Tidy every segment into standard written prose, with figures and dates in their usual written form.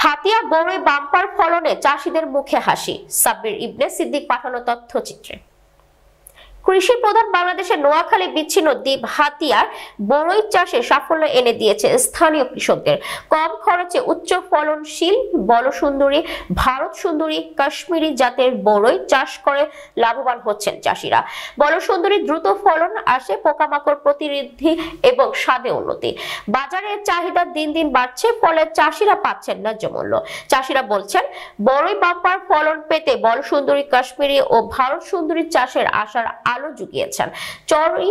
হাতিয়া বড়ই বাম্পার ফলনে চাষীদের মুখে হাসি। সাব্বির ইবনে সিদ্দিক পাঠানো তথ্যচিত্রে। কৃষি প্রধান বাংলাদেশের নোয়াখালী বিচ্ছিন্ন দ্বীপ হাতিয়ার বড়ই চাষে সাফল্য এনে দিয়েছে স্থানীয় কৃষকদের। কম খরচে উচ্চ ফলনশীল বলসুন্দরী, ভারত সুন্দরী, কাশ্মীরি জাতের বড়ই চাষ করে লাভবান হচ্ছেন চাষিরা। বলসুন্দরী দ্রুত ফলন আসে, পোকামাকড় প্রতিরোধী এবং স্বাদে উন্নতি। বাজারের চাহিদা দিন দিন বাড়ছে, ফলে চাষিরা পাচ্ছেন ন্যায্য মূল্য। চাষিরা বলছেন, বড়ই বাম্পার ফলন পেতে বলসুন্দরী, কাশ্মীরি ও ভারত সুন্দরী চাষের আশার আলো জুগিয়েছেন। চরই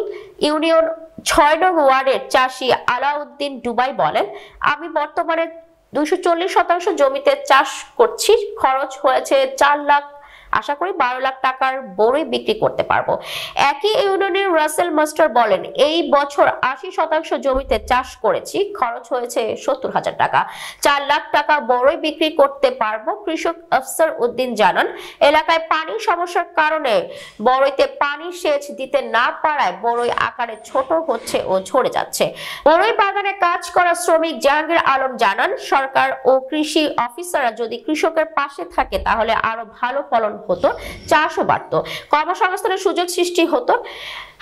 ইউনিয়ন ৬ নং ওয়ার্ডের চাষী আলাউদ্দিন ডুবাই বলেন, আমি বর্তমানে ২৪০% জমিতে চাষ করছি। খরচ হয়েছে ৪ লাখ, আশা করি ১২ লাখ টাকার বড়ই বিক্রি করতে পারবো। একই ইউনিয়নের রাসেল মাস্টার বলেন, এই বছর ৮০% জমিতে চাষ করেছি, খরচ হয়েছে ৭০,০০০ টাকা। ৪ লাখ টাকা বড়ই বিক্রি করতে পারবো। কৃষক আফসার উদ্দিন জানান, এলাকায় পানির সমস্যার কারণে বড়ইতে পানি সেচ দিতে না পারায় বড়ই আকারে ছোট হচ্ছে ও ঝরে যাচ্ছে। বড়ই বাগানে কাজ করা শ্রমিক জাহাঙ্গীর আলম জানান, সরকার ও কৃষি অফিসাররা যদি কৃষকের পাশে থাকে তাহলে আরো ভালো ফলন হতো, চাষও বাড়ত, কর্মসংস্থানের সুযোগ সৃষ্টি হতো।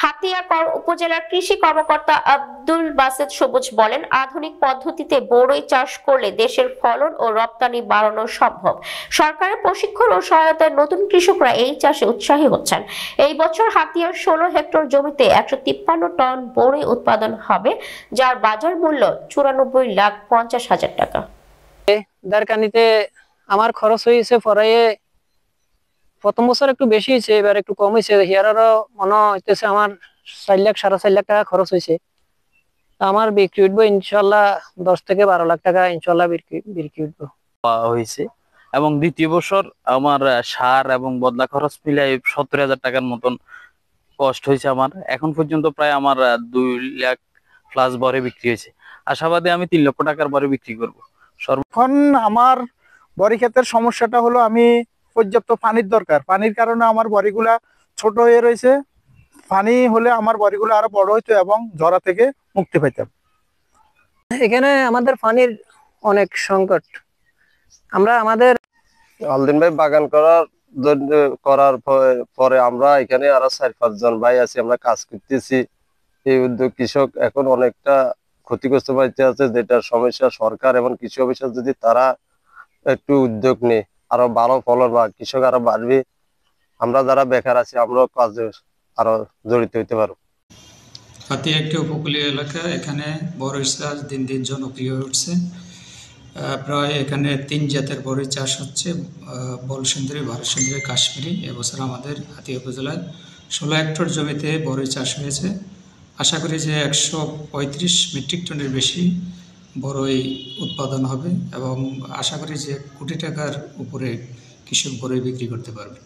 হাতিয়া উপজেলার কৃষি কর্মকর্তা আব্দুল বাসেত সবুজ বলেন, আধুনিক পদ্ধতিতে বড়ই চাষ করলে দেশের ফলন ও রপ্তানি বাড়ানো সম্ভব। সরকারের প্রশিক্ষণ ও সহায়তায় নতুন কৃষকরা এই চাষে উৎসাহী হচ্ছেন। এই বছর হাতিয়ার ১৬ হেক্টর জমিতে ১৫৩ টন বড়ই উৎপাদন হবে, যার বাজার মূল্য ৯৪,৫০,০০০ টাকা। দারকানিতে আমার খরচ হয়েছে পরে প্রথম বছর একটু বেশি হয়েছে, এবার একটু কম হয়েছে। হিয়ারও মনে হইতেছে আমার ৪ লাখ ৪.৫ লাখ টাকা খরচ হয়েছে। আমার বিক্রি উঠবো ইনশাল্লাহ ১০ থেকে ১২ লাখ টাকা ইনশাল্লাহ বিক্রি উঠবো হয়েছে। এবং দ্বিতীয় বছর আমার সার এবং বদলা খরচ মিলাই ৭০,০০০ টাকার মতন কষ্ট হয়েছে আমার। এখন পর্যন্ত প্রায় আমার ২ লাখ প্লাস বরে বিক্রি হয়েছে। আশাবাদী আমি ৩ লক্ষ টাকার বরে বিক্রি করবো। এখন আমার বড়ি ক্ষেতের সমস্যাটা হলো, আমি পর্যাপ্ত পানির দরকার। পানির কারণে আমার বড়িগুলা ছোট হয়ে রয়েছে। পানি হলে আমার বড়িগুলো আরো বড় হইতো এবং জরা থেকে মুক্তি পাইতাম। এখানে আমাদের পানির অনেক সংকট। আমরা আমাদের আলদিন ভাই বাগান করার পরে আমরা এখানে আরো ৪-৫ জন ভাই আছি, আমরা কাজ করতেছি। এই উদ্যোগ কৃষক এখন অনেকটা ক্ষতিগ্রস্ত পাইতে আছে, যেটার সমস্যা সরকার এবং কৃষি অফিসার যদি তারা একটু উদ্যোগ নেয়, আরো ভালো ফলন বা কৃষক আরো বাড়বে। আমরা যারা বেকার আছি আমরাও কাজে আরো জড়িত হইতে পারবো। হাতিয়া একটি উপকূলীয় এলাকা, এখানে বড়ই চাষ দিন দিন জনপ্রিয় হয়ে উঠছে। প্রায় এখানে ৩ জাতের বড়ই চাষ হচ্ছে, বলসুন্দরী, ভারত সুন্দরী, কাশ্মীরি। এবছর আমাদের হাতিয়া উপজেলায় ১৬ হেক্টর জমিতে বড়ই চাষ হয়েছে। আশা করি যে ১৩৫ মেট্রিক টনের বেশি বড়ই উৎপাদন হবে এবং আশা করি যে কোটি টাকার উপরে কৃষক বড়ই বিক্রি করতে পারবে।